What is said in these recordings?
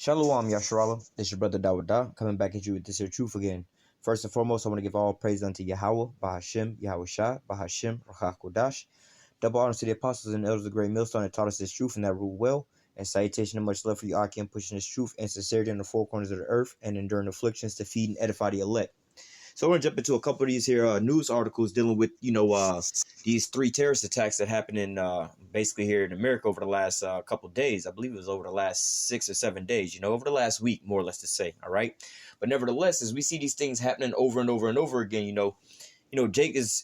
Shalom, Yasharala. This your brother Dawada, coming back at you with this here truth again. First and foremost, I want to give all praise unto YAHAWAH, BAHASHIM, YAHAWASHI, BAHASHIM, RAHAKODASH. Double honors to the apostles and elders of the great millstone that taught us this truth and that rule well. And salutation and much love for you, Akim, pushing this truth and sincerity in the four corners of the earth and enduring afflictions to feed and edify the elect. So I want to jump into a couple of these here news articles dealing with, these three terrorist attacks that happened in basically here in America over the last couple of days. I believe it was over the last 6 or 7 days, over the last week, more or less to say. All right. But nevertheless, as we see these things happening over and over and over again, Jake is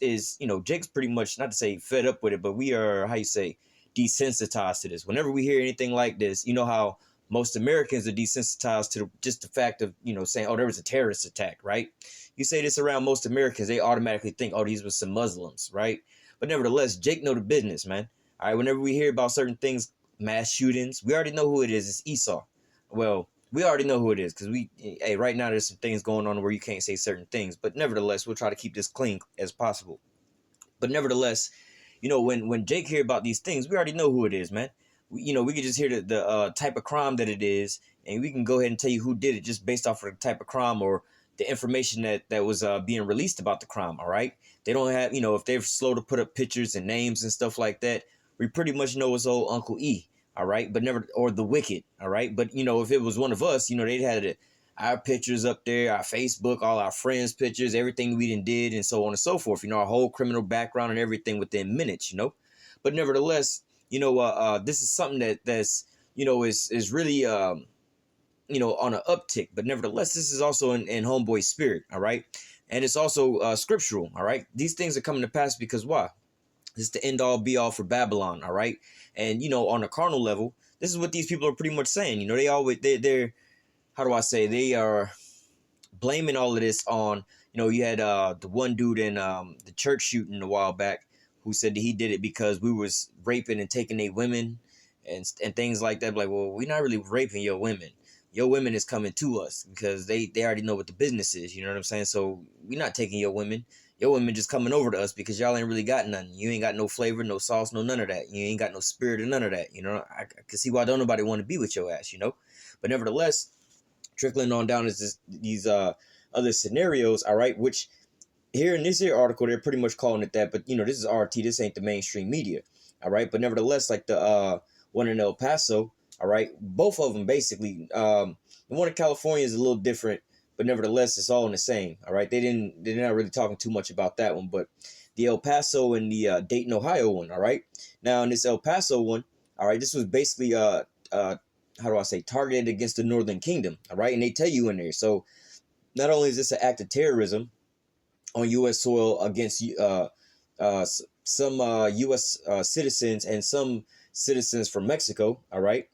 Jake's pretty much, not to say fed up with it, but we are, desensitized to this. Whenever we hear anything like this, you know how most Americans are desensitized to just the fact of, saying, oh, there was a terrorist attack, right? You say this around most Americans, they automatically think, oh, these were some Muslims, right? But nevertheless, Jake know the business, man. All right, whenever we hear about certain things, mass shootings, we already know who it is. It's Esau. Well, we already know who it is because right now there's some things going on where you can't say certain things. But nevertheless, we'll try to keep this clean as possible. But nevertheless, when Jake hear about these things, we already know who it is, man. We can just hear the type of crime that it is, and we can go ahead and tell you who did it just based off of the type of crime or the information that was being released about the crime. All right. They don't have, if they're slow to put up pictures and names and stuff like that, we pretty much know it's old Uncle E. All right. But never, or the wicked. All right. But, if it was one of us, they'd had our pictures up there, our Facebook, all our friends' pictures, everything we did, and so on and so forth. Our whole criminal background and everything within minutes, But nevertheless, this is something that's, is really, on an uptick. But nevertheless, this is also in homeboy spirit. All right. And it's also scriptural. All right. These things are coming to pass because why? This is the end all be all for Babylon. All right. And, on a carnal level, this is what these people are pretty much saying. They're how do I say, they are blaming all of this on, you had the one dude in the church shooting a while back who said that he did it because we was raping and taking their women and things like that. Like, well, we're not really raping your women. Your women is coming to us because they already know what the business is. You know what I'm saying? So we're not taking your women. Your women just coming over to us because y'all ain't really got nothing. You ain't got no flavor, no sauce, no none of that. You ain't got no spirit or none of that. I can see why don't nobody want to be with your ass, But nevertheless, trickling on down is these other scenarios, all right, which here in this here article, they're pretty much calling it that. But, this is RT. This ain't the mainstream media, all right? But nevertheless, like the one in El Paso, all right, both of them basically. The one in California is a little different, but nevertheless, it's all in the same. All right, they're not really talking too much about that one, but the El Paso and the Dayton, Ohio one. All right, now in this El Paso one, all right, this was basically how do I say, targeted against the Northern Kingdom. All right, and they tell you in there. So not only is this an act of terrorism on U.S. soil against some U.S. citizens and some citizens from Mexico. All right.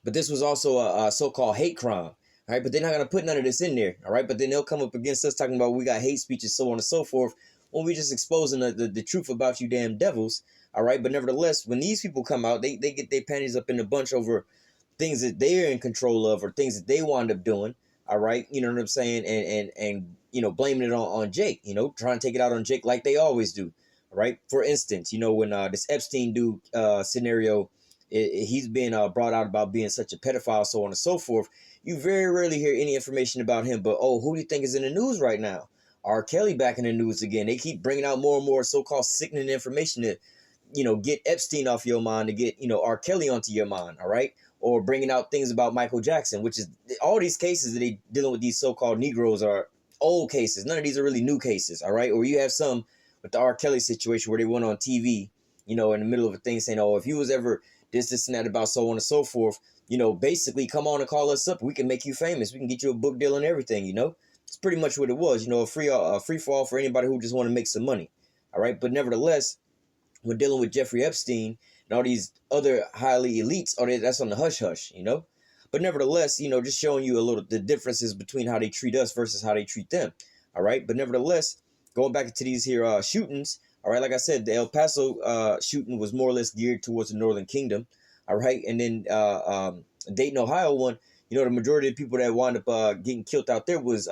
But this was also a so-called hate crime, all right? But they're not going to put none of this in there, all right? But then they'll come up against us talking about we got hate speech and so on and so forth when we just exposing the truth about you damn devils, all right? But nevertheless, when these people come out, they get their panties up in a bunch over things that they're in control of or things that they wind up doing, all right? You know what I'm saying? And blaming it on Jake, trying to take it out on Jake like they always do, all right? For instance, when this Epstein dude scenario, he's been brought out about being such a pedophile, so on and so forth. You very rarely hear any information about him. But, who do you think is in the news right now? R. Kelly back in the news again. They keep bringing out more and more so-called sickening information to, get Epstein off your mind, to get, R. Kelly onto your mind, all right? Or bringing out things about Michael Jackson, which is all these cases that they dealing with these so-called Negroes are old cases. None of these are really new cases, all right? Or you have some with the R. Kelly situation where they went on TV, in the middle of a thing saying, oh, if you was ever this and that about so on and so forth, basically come on and call us up. We can make you famous. We can get you a book deal and everything, It's pretty much what it was, a free for all for anybody who just want to make some money. All right. But nevertheless, when dealing with Jeffrey Epstein and all these other highly elites, that's on the hush hush, But nevertheless, just showing you a little the differences between how they treat us versus how they treat them. All right. But nevertheless, going back to these here shootings. All right, like I said, the El Paso shooting was more or less geared towards the Northern Kingdom. All right, and then Dayton, Ohio one, the majority of people that wound up getting killed out there was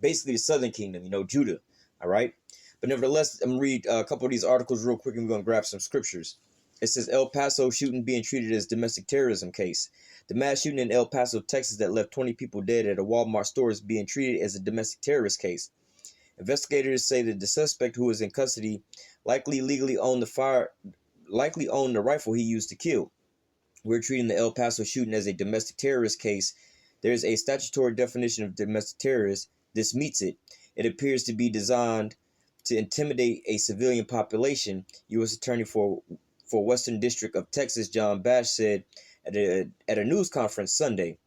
basically the Southern Kingdom, Judah. All right, but nevertheless, I'm going to read a couple of these articles real quick and we're going to grab some scriptures. It says El Paso shooting being treated as domestic terrorism case. The mass shooting in El Paso, Texas that left 20 people dead at a Walmart store is being treated as a domestic terrorist case. Investigators say that the suspect, who is in custody, likely owned the rifle he used to kill. We're treating the El Paso shooting as a domestic terrorist case. There's a statutory definition of domestic terrorist. This meets it. It appears to be designed to intimidate a civilian population, U.S. Attorney for Western District of Texas, John Bash, said at a news conference Sunday.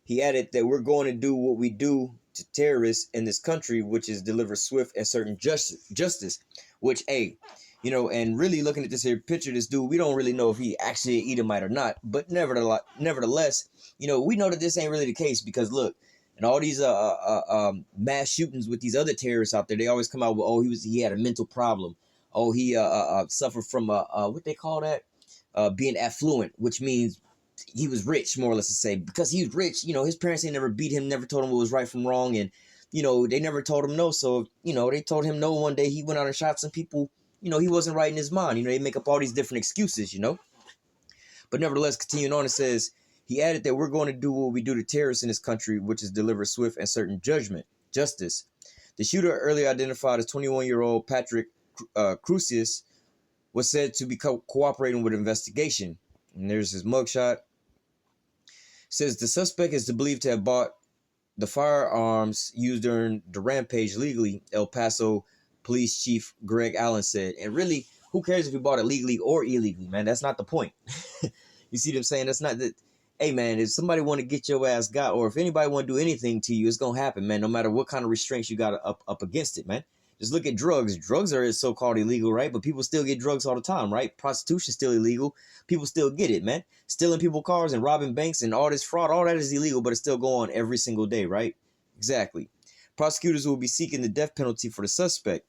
He added that we're going to do what we do to terrorists in this country, which is deliver swift and certain justice, which, hey, you know, and really looking at this here picture, this dude, we don't really know if he actually an Edomite or not, but nevertheless, you know, we know that this ain't really the case because look, and all these mass shootings with these other terrorists out there, they always come out with, oh, he had a mental problem, oh, he suffered from what they call that, being affluent, which means he was rich, more or less to say, because he was rich. You know, his parents ain't never beat him, never told him what was right from wrong, and you know, they never told him no. So you know, they told him no one day. He went out and shot some people. You know, he wasn't right in his mind. You know, they make up all these different excuses, you know. But nevertheless, continuing on, it says, he added that we're going to do what we do to terrorists in this country, which is deliver swift and certain justice. The shooter, earlier identified as 21-year-old Patrick Crusius, was said to be cooperating with investigation. And there's his mugshot. It says the suspect is believed to have bought the firearms used during the rampage legally, El Paso Police Chief Greg Allen said. And really, who cares if you bought it legally or illegally, man? That's not the point. You see what I'm saying? That's not that. Hey, man, if somebody want to get your ass got, or if anybody want to do anything to you, it's going to happen, man, no matter what kind of restraints you got up against it, man. Just look at drugs. Drugs are so-called illegal, right? But people still get drugs all the time, right? Prostitution's still illegal. People still get it, man. Stealing people's cars and robbing banks and all this fraud, all that is illegal, but it still go on every single day, right? Exactly. Prosecutors will be seeking the death penalty for the suspect.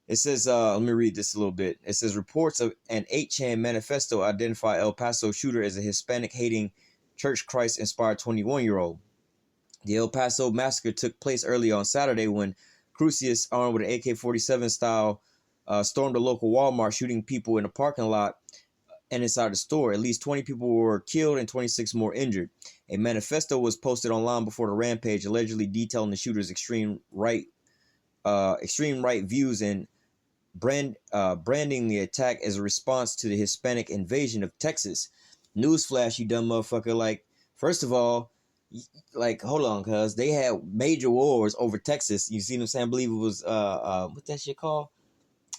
It says, let me read this a little bit. It says, reports of an 8chan manifesto identify El Paso shooter as a Hispanic-hating, Church Christ-inspired 21-year-old. The El Paso massacre took place early on Saturday when Crusius, armed with an AK-47 style, stormed a local Walmart, shooting people in a parking lot and inside the store. At least 20 people were killed and 26 more injured. A manifesto was posted online before the rampage, allegedly detailing the shooter's extreme right views and branding the attack as a response to the Hispanic invasion of Texas. Newsflash, you dumb motherfucker! Like, first of all, like, hold on, cuz they had major wars over Texas. You see what I'm saying? I believe it was what that shit called?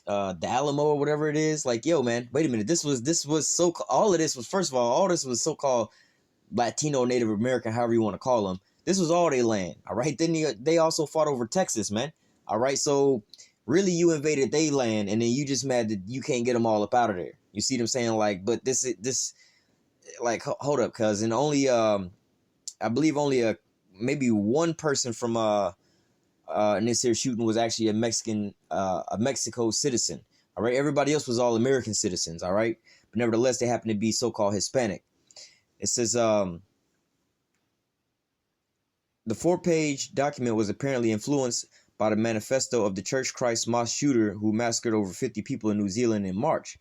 The Alamo or whatever it is. Like, yo, man, wait a minute. This was so all of this was, first of all this was so-called Latino, Native American, however you want to call them. This was all their land, all right? Then they also fought over Texas, man. All right, so really you invaded their land, and then you just mad that you can't get them all up out of there. You see what I'm saying? Like, but this like, hold up, cuz, and only I believe only maybe one person from in this here shooting was actually a Mexico citizen. All right, everybody else was all American citizens. All right, but nevertheless, they happen to be so-called Hispanic. It says the 4-page document was apparently influenced by the manifesto of the Church Christ mosque shooter who massacred over 50 people in New Zealand in March.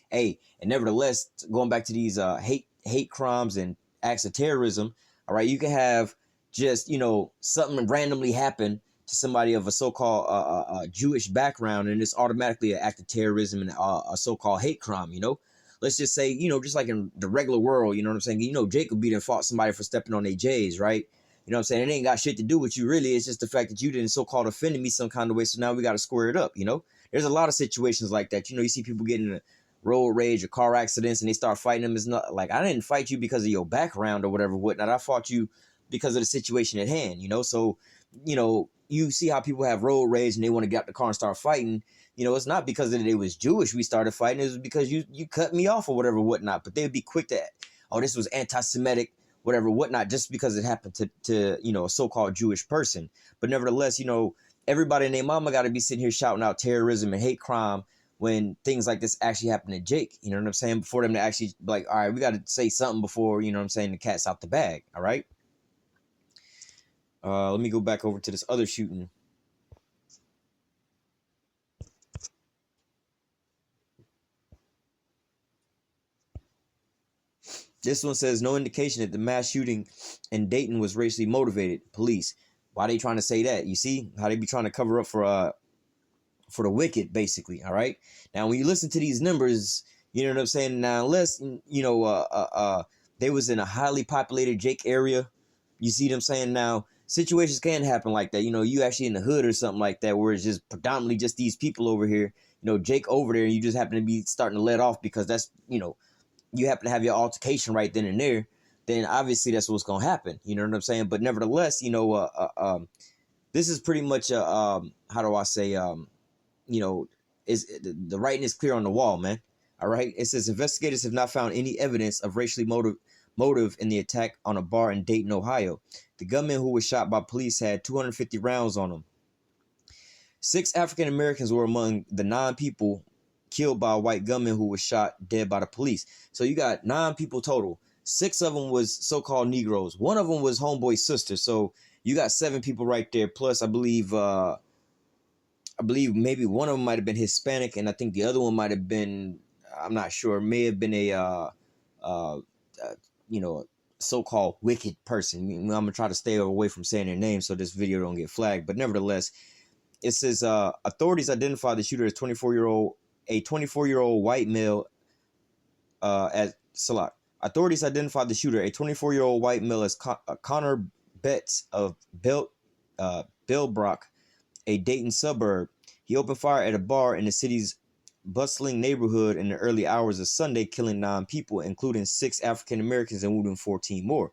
Hey, and nevertheless, going back to these hate crimes and acts of terrorism, all right, you can have just, you know, something randomly happen to somebody of a so-called Jewish background, and it's automatically an act of terrorism and a so-called hate crime, you know? Let's just say, you know, just like in the regular world, you know what I'm saying? You know, Jacob beat and fought somebody for stepping on their J's, right? You know what I'm saying? It ain't got shit to do with you, really. It's just the fact that you didn't so-called offend me some kind of way, so now we got to square it up, you know? There's a lot of situations like that. You know, you see people getting in a road rage or car accidents, and they start fighting them. It's not like, I didn't fight you because of your background or whatever, whatnot. I fought you because of the situation at hand, you know? So, you know, you see how people have road rage and they want to get out the car and start fighting. You know, it's not because they was Jewish we started fighting. It was because you cut me off or whatever, whatnot. But they'd be quick to, oh, this was anti-Semitic, whatever, whatnot, just because it happened to you know, a so-called Jewish person. But nevertheless, you know, everybody and their mama got to be sitting here shouting out terrorism and hate crime when things like this actually happen to Jake. You know what I'm saying? Before them to actually be like, all right, we got to say something before, you know what I'm saying, the cat's out the bag. All right. Let me go back over to this other shooting. This one says no indication that the mass shooting in Dayton was racially motivated. Police. Why are they trying to say that? You see how they be trying to cover up for the wicked, basically. All right. Now, when you listen to these numbers, you know what I'm saying. Now, unless they was in a highly populated Jake area, you see what I'm saying. Now, situations can happen like that. You know, you actually in the hood or something like that, where it's just predominantly just these people over here. You know, Jake over there, and you just happen to be starting to let off because that's, you know, you happen to have your altercation right then and there. Then obviously that's what's gonna happen. You know what I'm saying. But nevertheless, you know, this is pretty much how do I say you know, is the writing is clear on the wall, man. All right. It says investigators have not found any evidence of racially motive in the attack on a bar in Dayton, Ohio. The gunman who was shot by police had 250 rounds on him. 6 African Americans were among the 9 people killed by a white gunman who was shot dead by the police. So you got 9 people total. 6 of them was so-called Negroes. 1 of them was homeboy's sister. So you got 7 people right there. Plus, I believe maybe one of them might have been Hispanic, and I think the other one might have been, I'm not sure, may have been a you know, so-called wicked person. I'm gonna try to stay away from saying their names so this video don't get flagged. But nevertheless, it says authorities identified the shooter as 24-year-old white male as Salat. Authorities identified the shooter, a 24-year-old white male, as Connor Betts of Bellbrook, a Dayton suburb. He opened fire at a bar in the city's bustling neighborhood in the early hours of Sunday, killing 9 people, including 6 African Americans and wounding 14 more.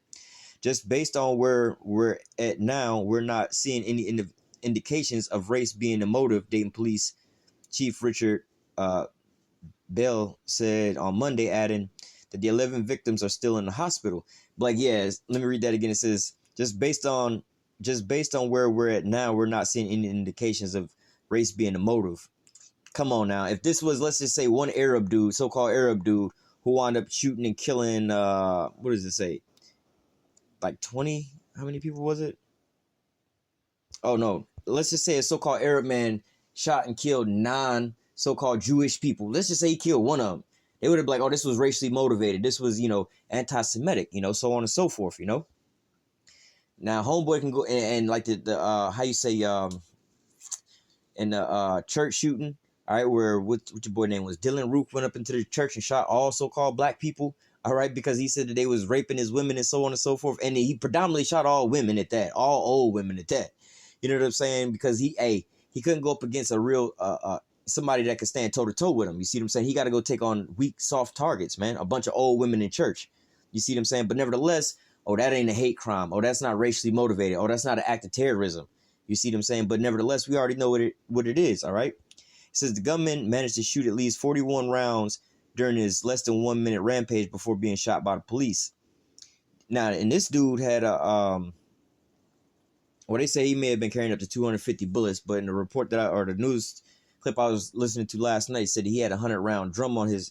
Just based on where we're at now, we're not seeing any indications of race being the motive, Dayton Police Chief Richard Bell said on Monday, adding that the 11 victims are still in the hospital. Like, yeah, let me read that again. It says, just based on where we're at now, we're not seeing any indications of race being the motive. Come on now. If this was, let's just say, one Arab dude, so-called Arab dude, who wound up shooting and killing, what does it say? Like 20? How many people was it? Oh, no. Let's just say a so-called Arab man shot and killed 9 so-called Jewish people. Let's just say he killed one of them. They would have been like, oh, this was racially motivated. This was, you know, anti-Semitic, you know, so on and so forth, you know. Now, homeboy can go and like the how you say, in the church shooting, all right, where what your boy name was, Dylan Rook went up into the church and shot all so-called black people, all right, because he said that they was raping his women and so on and so forth. And he predominantly shot all women at that, all old women at that. You know what I'm saying? Because he couldn't go up against a real somebody that could stand toe-to-toe with him. You see what I'm saying? He got to go take on weak, soft targets, man. A bunch of old women in church. You see what I'm saying? But nevertheless, oh, that ain't a hate crime. Oh, that's not racially motivated. Oh, that's not an act of terrorism. You see what I'm saying? But nevertheless, we already know what it is, all right? It says the gunman managed to shoot at least 41 rounds during his less than 1 minute rampage before being shot by the police. Now, and this dude had a, well, they say he may have been carrying up to 250 bullets, but in the report that or the news clip I was listening to last night said he had a 100-round drum on his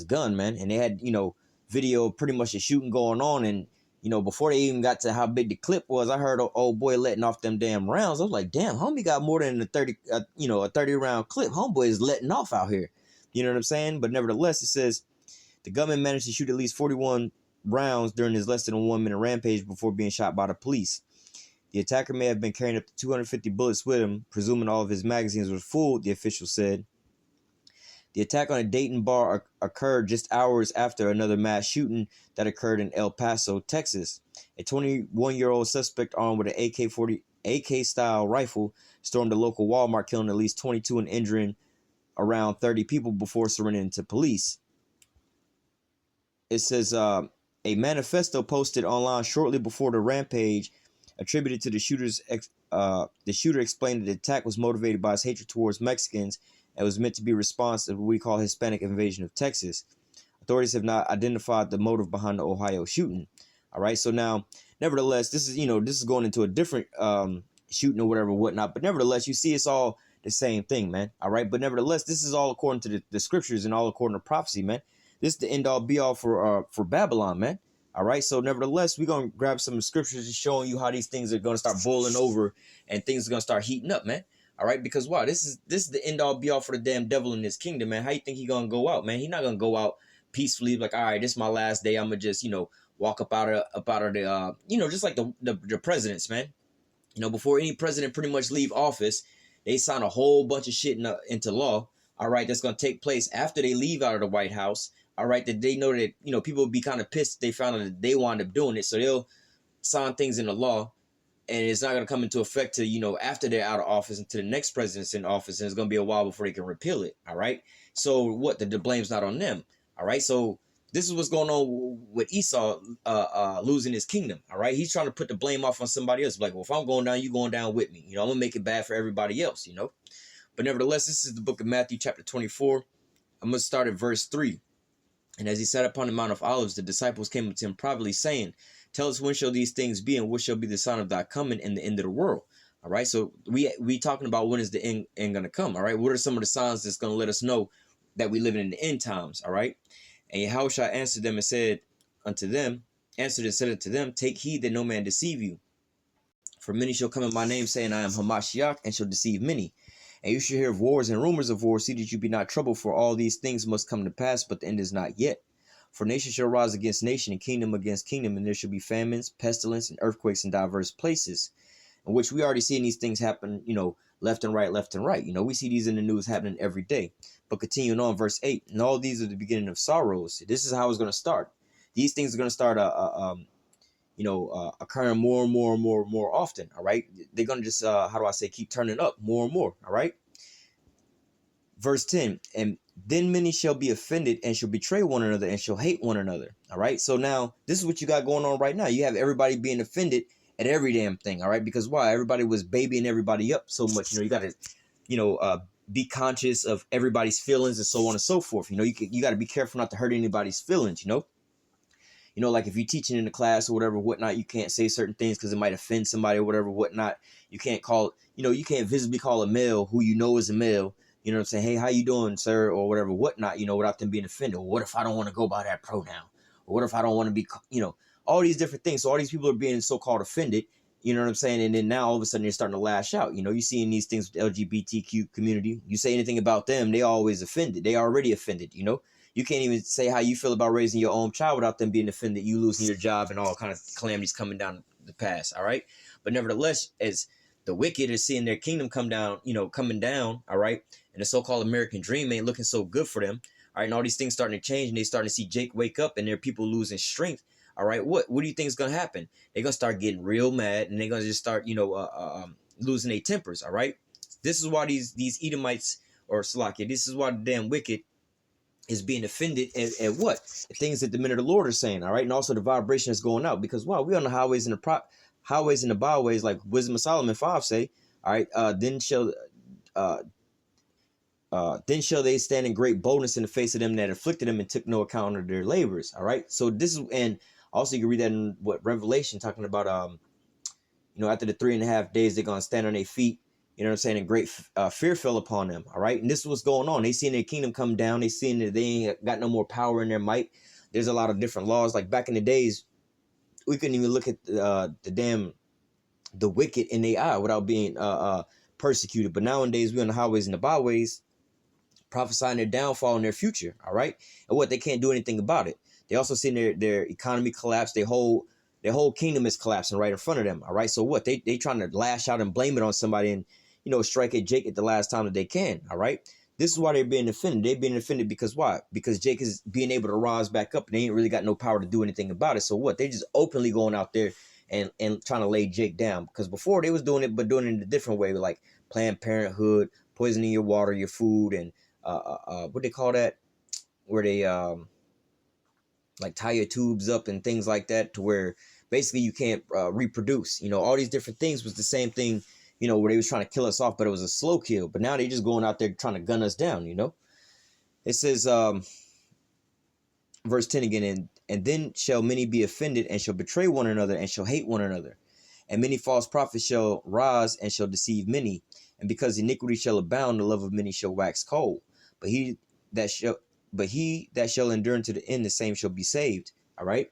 gun, man. And they had, you know, video pretty much the shooting going on, and you know, before they even got to how big the clip was, I heard an old boy letting off them damn rounds. I was like, damn, homie got more than a 30-round clip. Homeboy is letting off out here. You know what I'm saying? But nevertheless, it says the gunman managed to shoot at least 41 rounds during his less than 1 minute rampage before being shot by the police. The attacker may have been carrying up to 250 bullets with him, presuming all of his magazines were full, the official said. The attack on a Dayton bar occurred just hours after another mass shooting that occurred in El Paso, Texas. A 21-year-old suspect armed with an AK-style rifle stormed a local Walmart, killing at least 22 and injuring around 30 people before surrendering to police. It says a manifesto posted online shortly before the rampage attributed to the shooter's the shooter explained that the attack was motivated by his hatred towards Mexicans and was meant to be a response to what we call Hispanic invasion of Texas. Authorities have not identified the motive behind the Ohio shooting. All right, so now, nevertheless, this is going into a different shooting or whatnot. But nevertheless, you see, it's all the same thing, man. All right, but nevertheless, this is all according to the scriptures and all according to prophecy, man. This is the end all be all for Babylon, man. All right, so nevertheless, we're gonna grab some scriptures showing you how these things are gonna start boiling over and things are gonna start heating up, man. All right, because wow, this is the end all be all for the damn devil in his kingdom, man. How you think he gonna go out, man? He's not gonna go out peacefully, like, all right, this is my last day. I'm gonna just, walk up out of the, just like the presidents, man. Before any president pretty much leave office, they sign a whole bunch of shit into law. All right, that's gonna take place after they leave out of the White House. All right, that they know that people will be kind of pissed if they found out that they wound up doing it, so they'll sign things into law, and it's not gonna come into effect to after they're out of office and to the next president's in office, and it's gonna be a while before they can repeal it. All right, so what? The blame's not on them. All right, so this is what's going on with Esau losing his kingdom. All right, he's trying to put the blame off on somebody else. Like, well, if I'm going down, you going down with me. I'm gonna make it bad for everybody else. But nevertheless, this is the book of Matthew, chapter 24. I'm gonna start at verse 3. And as he sat upon the Mount of Olives, the disciples came up to him privately, saying, "Tell us, when shall these things be, and what shall be the sign of thy coming and the end of the world?" All right, so we talking about when is the end gonna come. All right, what are some of the signs that's gonna let us know that we living in the end times? All right. And YAHAWASHI answered them and said unto them, "Take heed that no man deceive you. For many shall come in my name, saying, I am Hamashiach, and shall deceive many. And you shall hear of wars and rumors of wars. See that you be not troubled, for all these things must come to pass, but the end is not yet. For nation shall rise against nation, and kingdom against kingdom, and there shall be famines, pestilence, and earthquakes in diverse places." In which we already seeing these things happen, left and right, left and right. We see these in the news happening every day. But continuing on, verse 8, and all these are the beginning of sorrows. This is how it's going to start. These things are going to start, occurring more and more and more and more often. All right. They're going to just, keep turning up more and more. All right. Verse 10, and then many shall be offended and shall betray one another and shall hate one another. All right. So now this is what you got going on right now. You have everybody being offended at every damn thing. All right. Because why? Everybody was babying everybody up so much. You got to, be conscious of everybody's feelings and so on and so forth. You got to be careful not to hurt anybody's feelings, like if you're teaching in the class or whatever, whatnot, you can't say certain things because it might offend somebody or whatever, whatnot. You can't call, you can't visibly call a male who is a male, what I'm saying? Hey, how you doing, sir? Or whatever, whatnot, without them being offended. Or what if I don't want to go by that pronoun? Or what if I don't want to be, all these different things. So all these people are being so-called offended. You know what I'm saying? And then now all of a sudden you're starting to lash out. You're seeing these things with the LGBTQ community. You say anything about them, they always offended. They already offended, You can't even say how you feel about raising your own child without them being offended, you losing your job and all kind of calamities coming down the pass, all right? But nevertheless, as the wicked are seeing their kingdom come down, coming down, all right? And the so-called American dream ain't looking so good for them, all right? And all these things starting to change, and they starting to see Jake wake up, and there are people losing strength. All right, what do you think is gonna happen? They're gonna start getting real mad, and they're gonna just start, losing their tempers. All right, this is why these Edomites or Salakia, this is why the damn wicked is being offended at what the things that the men of the Lord are saying. All right, and also the vibration is going out because wow, we on the highways and the byways, like Wisdom of Solomon 5 say. All right, then shall they stand in great boldness in the face of them that afflicted them and took no account of their labors. All right, so this is and. Also, you can read that in Revelation, talking about, after the 3.5 days, they're going to stand on their feet, and great fear fell upon them, all right? And this is what's going on. They seen their kingdom come down. They seen that they ain't got no more power in their might. There's a lot of different laws. Like back in the days, we couldn't even look at the wicked in the eye without being persecuted. But nowadays, we're on the highways and the byways, prophesying their downfall and their future, all right? And they can't do anything about it. They also seen their economy collapse. Their whole kingdom is collapsing right in front of them. All right. So what? They trying to lash out and blame it on somebody and, strike at Jake at the last time that they can. All right. This is why they're being offended. They're being offended because why? Because Jake is being able to rise back up and they ain't really got no power to do anything about it. So what? They just openly going out there and trying to lay Jake down, because before they was doing it, but doing it in a different way, like Planned Parenthood, poisoning your water, your food, and what they call that, where they like tie your tubes up and things like that, to where basically you can't reproduce. All these different things was the same thing, where they was trying to kill us off, but it was a slow kill. But now they just going out there trying to gun us down. It says, verse 10 again, and then shall many be offended and shall betray one another and shall hate one another. And many false prophets shall rise and shall deceive many. And because iniquity shall abound, the love of many shall wax cold. But he that shall endure unto the end, the same shall be saved. All right.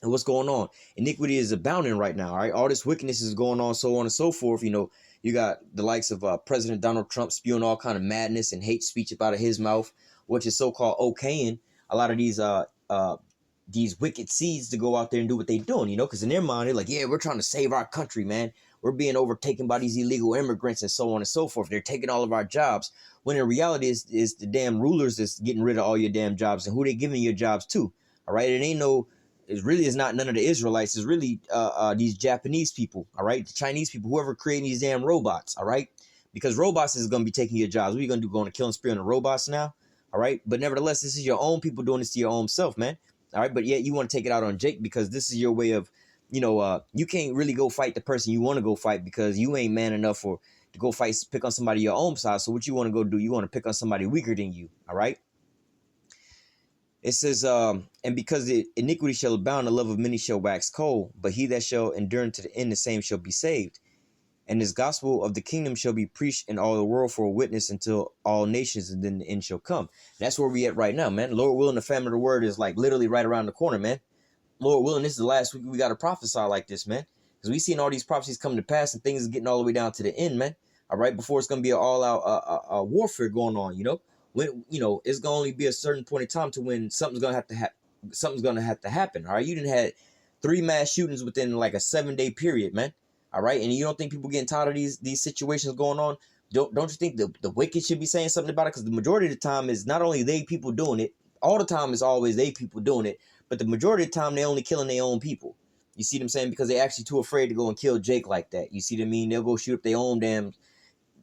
And what's going on? Iniquity is abounding right now. All right. All this wickedness is going on, so on and so forth. You got the likes of President Donald Trump spewing all kind of madness and hate speech out of his mouth, which is so-called okaying a lot of these wicked seeds to go out there and do what they're doing, you know, because in their mind, they're like, yeah, we're trying to save our country, man. We're being overtaken by these illegal immigrants and so on and so forth. They're taking all of our jobs. When in reality, is the damn rulers that's getting rid of all your damn jobs, and who they giving your jobs to. All right, it really is not none of the Israelites. It's really these Japanese people. All right, the Chinese people, whoever creating these damn robots. All right, because robots is going to be taking your jobs. What are you going to do? Going to kill and spree on the robots now? All right, but nevertheless, this is your own people doing this to your own self, man. All right, but yet you want to take it out on Jake because this is your way of, you know, you can't really go fight the person you want to go fight because you ain't man enough to go fight, pick on somebody your own side. So what you want to go do? You want to pick on somebody weaker than you. All right. It says, and because the iniquity shall abound, the love of many shall wax cold, but he that shall endure unto the end, the same shall be saved. And this gospel of the kingdom shall be preached in all the world for a witness until all nations, and then the end shall come. And that's where we at right now, man. Lord willing, the famine of the word is like literally right around the corner, man. Lord willing, this is the last week we got to prophesy like this, man. Because we seen all these prophecies come to pass and things are getting all the way down to the end, man. All right, before it's going to be an all-out warfare going on, you know. When, you know, it's going to only be a certain point in time to when something's going to have to happen, all right? You didn't had 3 mass shootings within like a 7-day period, man. All right, and you don't think people getting tired of these situations going on? Don't you think the wicked should be saying something about it? Because the majority of the time is not only they people doing it, all the time is always they people doing it, but the majority of the time they only killing their own people. You see what I'm saying? Because they're actually too afraid to go and kill Jake like that. You see what I mean? They'll go shoot up their own damn,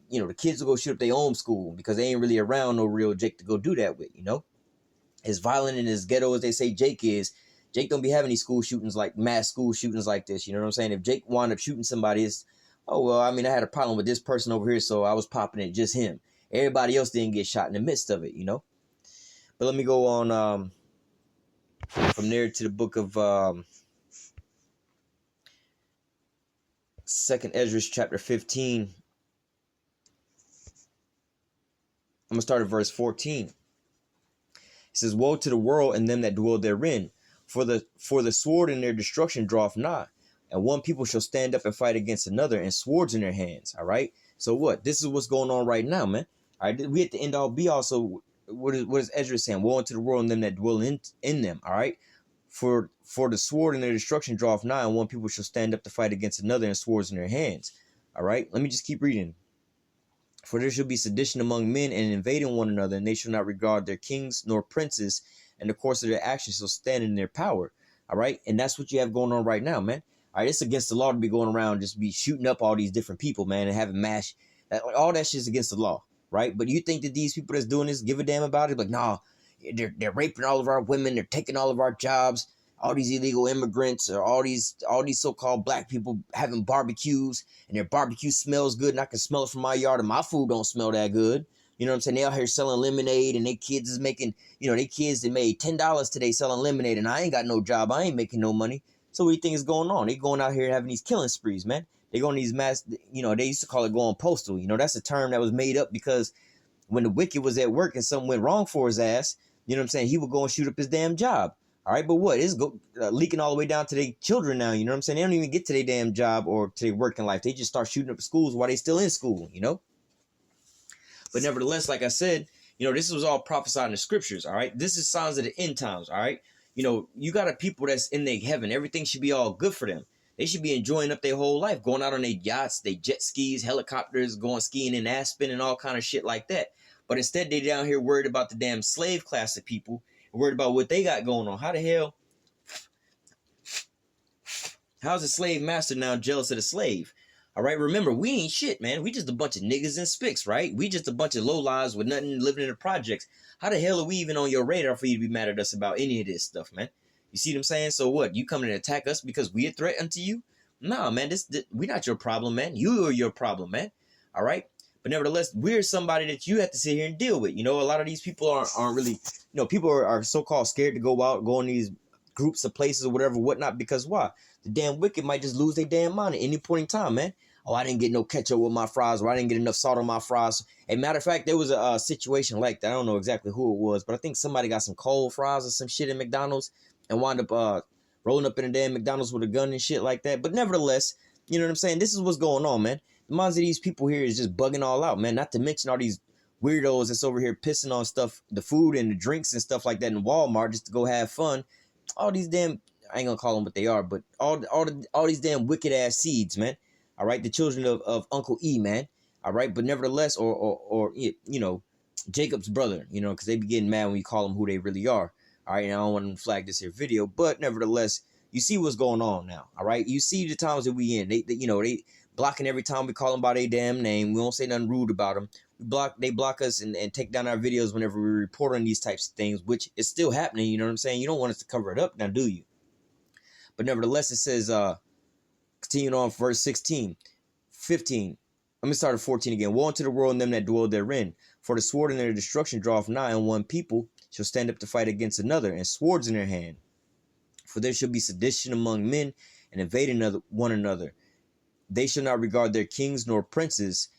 you know, the kids will go shoot up their own school because they ain't really around no real Jake to go do that with, you know? As violent and as ghetto as they say Jake is, Jake don't be having any school shootings, like mass school shootings like this. You know what I'm saying? If Jake wound up shooting somebody, it's, oh, well, I mean, I had a problem with this person over here, so I was popping it, just him. Everybody else didn't get shot in the midst of it, you know? But let me go on from there to the book of 2nd Ezra chapter 15. I'm going to start at verse 14. It says, woe to the world and them that dwell therein. For the sword in their destruction draweth nigh, and one people shall stand up and fight against another, and swords in their hands. All right. So what? This is what's going on right now, man. All right. We at the end all be also. What is Ezra saying? Woe unto the world and them that dwell in them. All right. For the sword in their destruction draweth nigh, and one people shall stand up to fight against another, and swords in their hands. All right. Let me just keep reading. For there shall be sedition among men, and invading one another, and they shall not regard their kings nor princes, and the course of their actions shall stand in their power. All right. And that's what you have going on right now, man. All right. It's against the law to be going around just be shooting up all these different people, man, and having mass. All that shit is against the law. Right. But you think that these people that's doing this give a damn about it? Like, nah, they're raping all of our women. They're taking all of our jobs. All these illegal immigrants or all these so-called black people having barbecues, and their barbecue smells good, and I can smell it from my yard, and my food don't smell that good. You know what I'm saying? They out here selling lemonade, and they kids is making, you know, they kids that made $10 today selling lemonade, and I ain't got no job. I ain't making no money. So what do you think is going on? They going out here having these killing sprees, man. They going these mass, you know, they used to call it going postal. You know, that's a term that was made up because when the wicked was at work and something went wrong for his ass, you know what I'm saying? He would go and shoot up his damn job. All right, but what? It's leaking all the way down to their children now, you know what I'm saying? They don't even get to their damn job or to their working life. They just start shooting up schools while they still in school, you know? But nevertheless, like I said, you know, this was all prophesied in the scriptures, all right? This is signs of the end times, all right? You know, you got a people that's in their heaven. Everything should be all good for them. They should be enjoying up their whole life, going out on their yachts, their jet skis, helicopters, going skiing in Aspen and all kind of shit like that. But instead, they down here worried about the damn slave class of people, worried about what they got going on. How the hell? How's the slave master now jealous of the slave? All right, remember, we ain't shit, man. We just a bunch of niggas and spicks, right? We just a bunch of low-lives with nothing living in the projects. How the hell are we even on your radar for you to be mad at us about any of this stuff, man? You see what I'm saying? So what? You coming to attack us because we a threat unto you? Nah, man, we not your problem, man. You are your problem, man. All right? But nevertheless, we're somebody that you have to sit here and deal with. You know, a lot of these people aren't really, you know, people are so-called scared to go out, go in these groups of places or whatever, whatnot, because why? The damn wicked might just lose their damn mind at any point in time, man. Oh, I didn't get no ketchup with my fries, or I didn't get enough salt on my fries. As a matter of fact, there was a situation like that. I don't know exactly who it was, but I think somebody got some cold fries or some shit at McDonald's and wound up rolling up in a damn McDonald's with a gun and shit like that. But nevertheless, you know what I'm saying? This is what's going on, man. The minds of these people here is just bugging all out, man. Not to mention all these weirdos that's over here pissing on stuff, the food and the drinks and stuff like that in Walmart just to go have fun. All these damn, I ain't gonna call them what they are, but all these damn wicked ass seeds, man. All right, the children of Uncle E, man. All right, but nevertheless, or you know, Jacob's brother, you know, because they be getting mad when we call them who they really are. All right, and I don't want to flag this here video, but nevertheless, you see what's going on now. All right, you see the times that we in. They you know, they blocking every time we call them by their damn name. We don't say nothing rude about them. They block us and take down our videos whenever we report on these types of things, which is still happening. You know what I'm saying? You don't want us to cover it up now, do you? But nevertheless, it says, continuing on verse 16, 15. Let me start at 14 again. Woe unto the world and them that dwell therein. For the sword in their destruction draweth nigh, and one people shall stand up to fight against another, and swords in their hand. For there shall be sedition among men, and invading one another. They shall not regard their kings nor princes,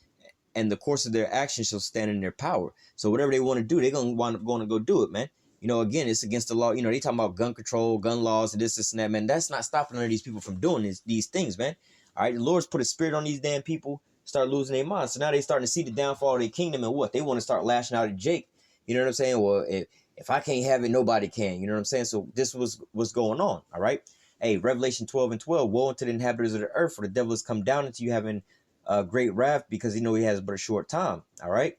and the course of their actions shall stand in their power. So whatever they want to do, they're going to wind up going to go do it, man. You know, again, it's against the law. You know, they talking about gun control, gun laws, and this and that, man. That's not stopping none of these people from doing these things, man. All right, the Lord's put a spirit on these damn people, start losing their minds. So now they starting to see the downfall of their kingdom, and what? They want to start lashing out at Jake. You know what I'm saying? Well, if I can't have it, nobody can. You know what I'm saying? So this was what's going on, all right? Hey, Revelation 12 and 12, woe unto the inhabitants of the earth, for the devil has come down into you having great wrath, because he know he has but a short time, all right?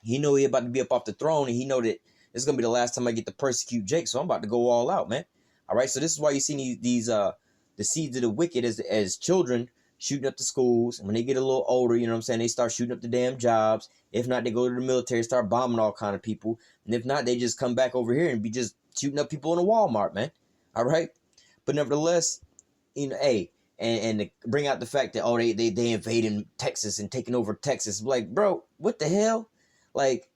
He know he about to be up off the throne, and he know that this is going to be the last time I get to persecute Jake, so I'm about to go all out, man. All right, so this is why you see these the seeds of the wicked as children shooting up the schools. And when they get a little older, you know what I'm saying, they start shooting up the damn jobs. If not, they go to the military, start bombing all kind of people. And if not, they just come back over here and be just shooting up people in a Walmart, man. All right? But nevertheless, you know, hey, and to bring out the fact that, oh, they invading Texas and taking over Texas. Like, bro, what the hell? Like,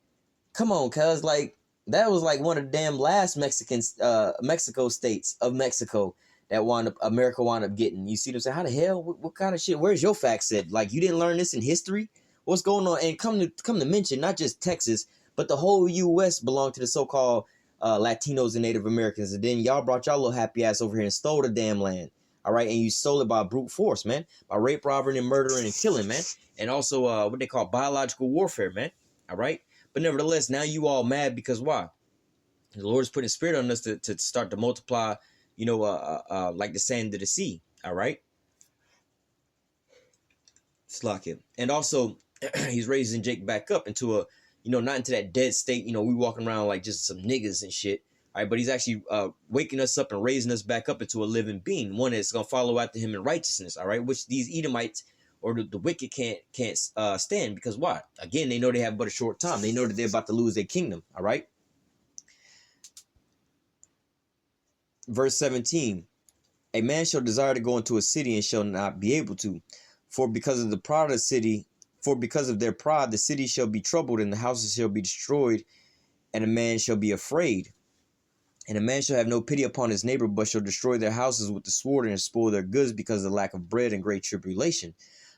come on, cuz, like, that was like one of the damn last Mexico states of Mexico that America wound up getting. You see what I'm saying? How the hell? What kind of shit? Where's your fact set? Like, you didn't learn this in history? What's going on? And come to mention, not just Texas, but the whole U.S. belonged to the so-called Latinos and Native Americans. And then y'all brought y'all little happy ass over here and stole the damn land. All right, and you stole it by brute force, man. By rape, robbing, and murdering and killing, man. And also what they call biological warfare, man. All right? But nevertheless, now you all mad because why? The Lord's putting a spirit on us to start to multiply, you know, like the sand of the sea. All right? Slack it. And also, he's raising Jake back up into a, you know, not into that dead state. You know, we walking around like just some niggas and shit. All right, but he's actually waking us up and raising us back up into a living being, one that's gonna follow after him in righteousness. All right, which these Edomites or the wicked can't stand, because why? Again, they know they have but a short time. They know that they're about to lose their kingdom. All right. Verse 17: a man shall desire to go into a city and shall not be able to, for because of the pride of the city, for because of their pride, the city shall be troubled, and the houses shall be destroyed, and a man shall be afraid. And a man shall have no pity upon his neighbor, but shall destroy their houses with the sword and spoil their goods because of the lack of bread and great tribulation.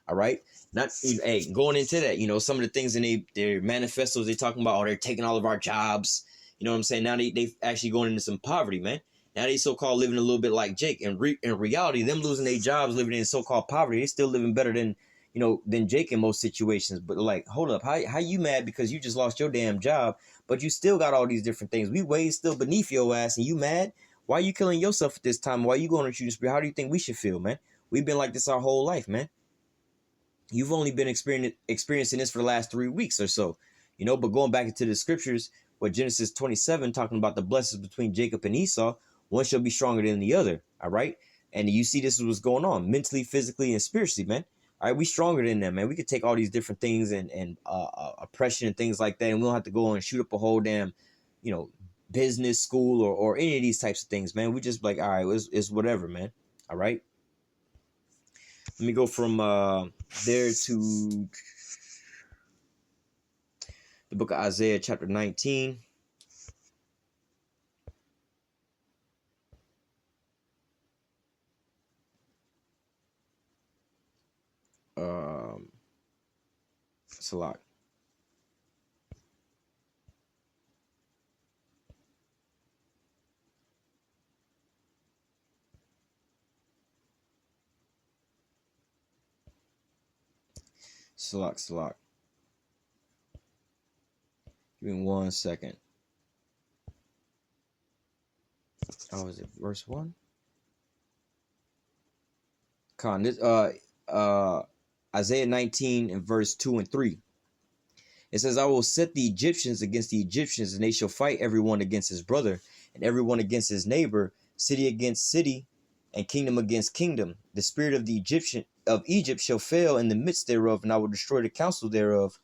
All right. Not, hey, going into that, you know, some of the things in their manifestos, they talking about, oh, they're taking all of our jobs. You know what I'm saying? Now they actually going into some poverty, man. Now they so-called living a little bit like Jake. In reality, them losing their jobs, living in so-called poverty, they still living better than, you know, than Jake in most situations. But like, hold up, how you mad because you just lost your damn job, but you still got all these different things? We way still beneath your ass, and you mad? Why are you killing yourself at this time? Why are you going to shoot a spirit? How do you think we should feel, man? We've been like this our whole life, man. You've only been experiencing this for the last 3 weeks or so, you know. But going back into the scriptures, what Genesis 27 talking about the blessings between Jacob and Esau, one shall be stronger than the other. All right, and you see this is what's going on mentally, physically, and spiritually, man. All right, we stronger than them, man. We could take all these different things and oppression and things like that, and we don't have to go and shoot up a whole damn, you know, business school or any of these types of things, man. We just like, all right, it's whatever, man. All right. Let me go from there to the book of Isaiah, chapter 19. It's a lot. Salak. Give me 1 second. Oh, is it verse 1? This Isaiah 19 and verse 2 and 3. It says, I will set the Egyptians against the Egyptians, and they shall fight everyone against his brother, and everyone against his neighbor, city against city, and kingdom against kingdom. The spirit of Egypt shall fail in the midst thereof, and I will destroy the counsel thereof.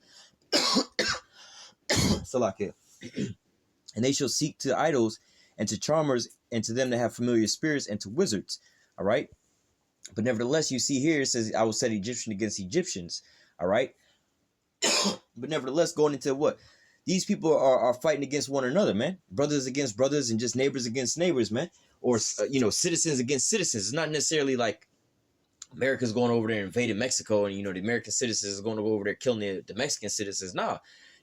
Salakia. And they shall seek to idols and to charmers and to them that have familiar spirits and to wizards. All right. But nevertheless, you see here, it says, I will set Egyptian against Egyptians. All right. But nevertheless, going into what? These people are fighting against one another, man. Brothers against brothers and just neighbors against neighbors, man. Or, citizens against citizens. It's not necessarily like America's going over there and invading Mexico and, the American citizens are going to go over there killing the Mexican citizens. Nah,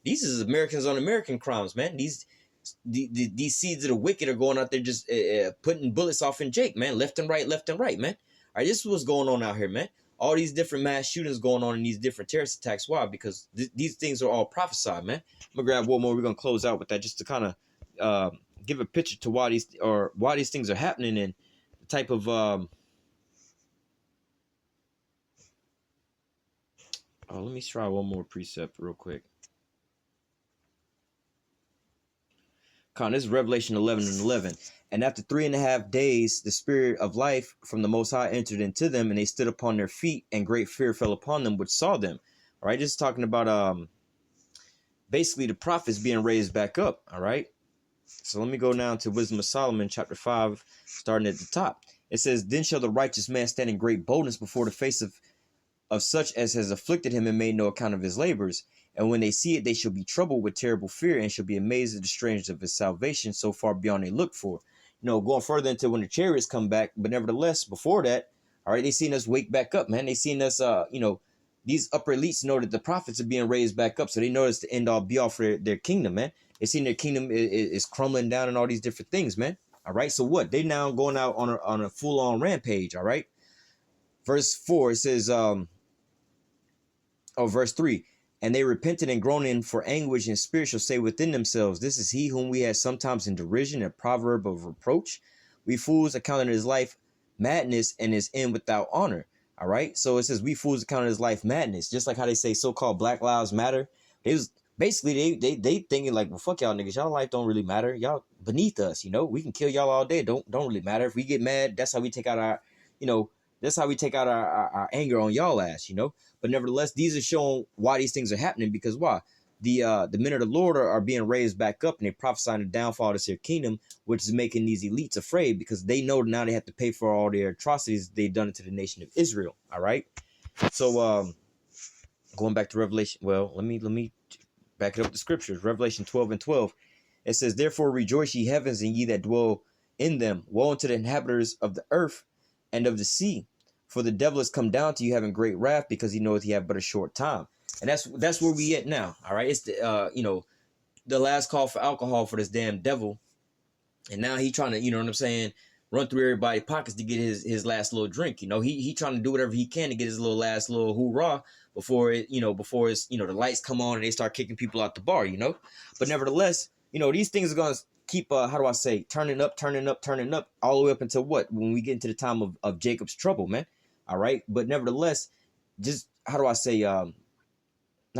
these is Americans on American crimes, man. These seeds of the wicked are going out there just putting bullets off in Jake, man. Left and right, man. All right, this is what's going on out here, man. All these different mass shootings going on in these different terrorist attacks. Why? Because these things are all prophesied, man. I'm gonna grab one more. We're gonna close out with that just to kind of give a picture to why these things are happening and the type of let me try one more precept real quick. This is Revelation 11 and 11. And after 3.5 days, the spirit of life from the Most High entered into them, and they stood upon their feet, and great fear fell upon them which saw them. All right, this is talking about basically the prophets being raised back up. All right, so let me go now to Wisdom of Solomon, chapter 5, starting at the top. It says, Then shall the righteous man stand in great boldness before the face of such as has afflicted him and made no account of his labors. And when they see it, they shall be troubled with terrible fear and shall be amazed at the strangeness of his salvation so far beyond they look for. Going further into when the chariots come back. But nevertheless, before that, all right, they seen us wake back up, man. They seen us, these upper elites know that the prophets are being raised back up. So they know it's the end all be all for their kingdom, man. They seen their kingdom is crumbling down and all these different things, man. All right, so what? They now going out on a full-on rampage, all right? Verse 4, it says, verse 3. And they repented and groaning for anguish and spirit shall say within themselves, This is he whom we had sometimes in derision, a proverb of reproach. We fools accounted his life madness and his end without honor. All right. So it says we fools accounted his life madness, just like how they say so-called Black Lives Matter. It was basically they thinking like, well, fuck y'all niggas. Y'all life don't really matter. Y'all beneath us. We can kill y'all all day. Don't really matter. If we get mad, that's how we take out our, that's how we take out our anger on y'all ass, But nevertheless, these are showing why these things are happening, because why? The men of the Lord are being raised back up, and they prophesying the downfall of this here kingdom, which is making these elites afraid because they know now they have to pay for all their atrocities they've done to the nation of Israel. All right. So going back to Revelation, well, let me back it up with the scriptures. Revelation 12 and 12. It says, Therefore rejoice ye heavens and ye that dwell in them. Woe unto the inhabitants of the earth and of the sea. For the devil has come down to you having great wrath, because he knoweth he have but a short time. And that's where we at now. All right. It's the the last call for alcohol for this damn devil. And now he trying to, run through everybody's pockets to get his last little drink. He trying to do whatever he can to get his last little hoorah before the lights come on and they start kicking people out the bar, But nevertheless, these things are going to keep, turning up all the way up until what? When we get into the time of Jacob's trouble, man. All right. But nevertheless, just, not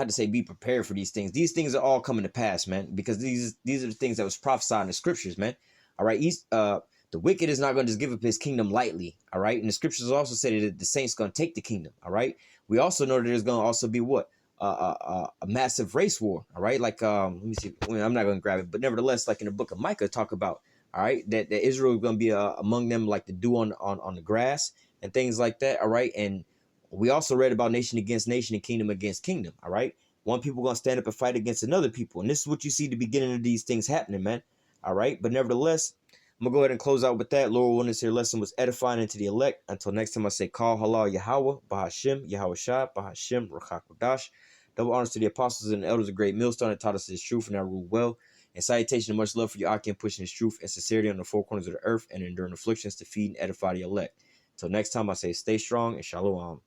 to say be prepared for these things. These things are all coming to pass, man, because these are the things that was prophesied in the scriptures, man. All right. The wicked is not going to just give up his kingdom lightly. All right. And the scriptures also say that the saints going to take the kingdom. All right. We also know that there's going to also be what? A massive race war. All right. Like, let me see. I'm not going to grab it, but nevertheless, like in the book of Micah, talk about, all right, that Israel is going to be among them like the dew on the grass and things like that. All right. And we also read about nation against nation and kingdom against kingdom. All right. One people going to stand up and fight against another people. And this is what you see the beginning of these things happening, man. All right. But nevertheless, I'm going to go ahead and close out with that. Lord willing, this here lesson was edifying into the elect. Until next time, I say, call halal Yahawah, Bahashim, YAHAWASHI, Bahashim, Ruach. Double honors to the apostles and the elders of great millstone that taught us this truth and I rule well. And salutation and much love for your Akim pushing this truth and sincerity on the four corners of the earth and enduring afflictions to feed and edify the elect. Until next time, I say, stay strong and shalom.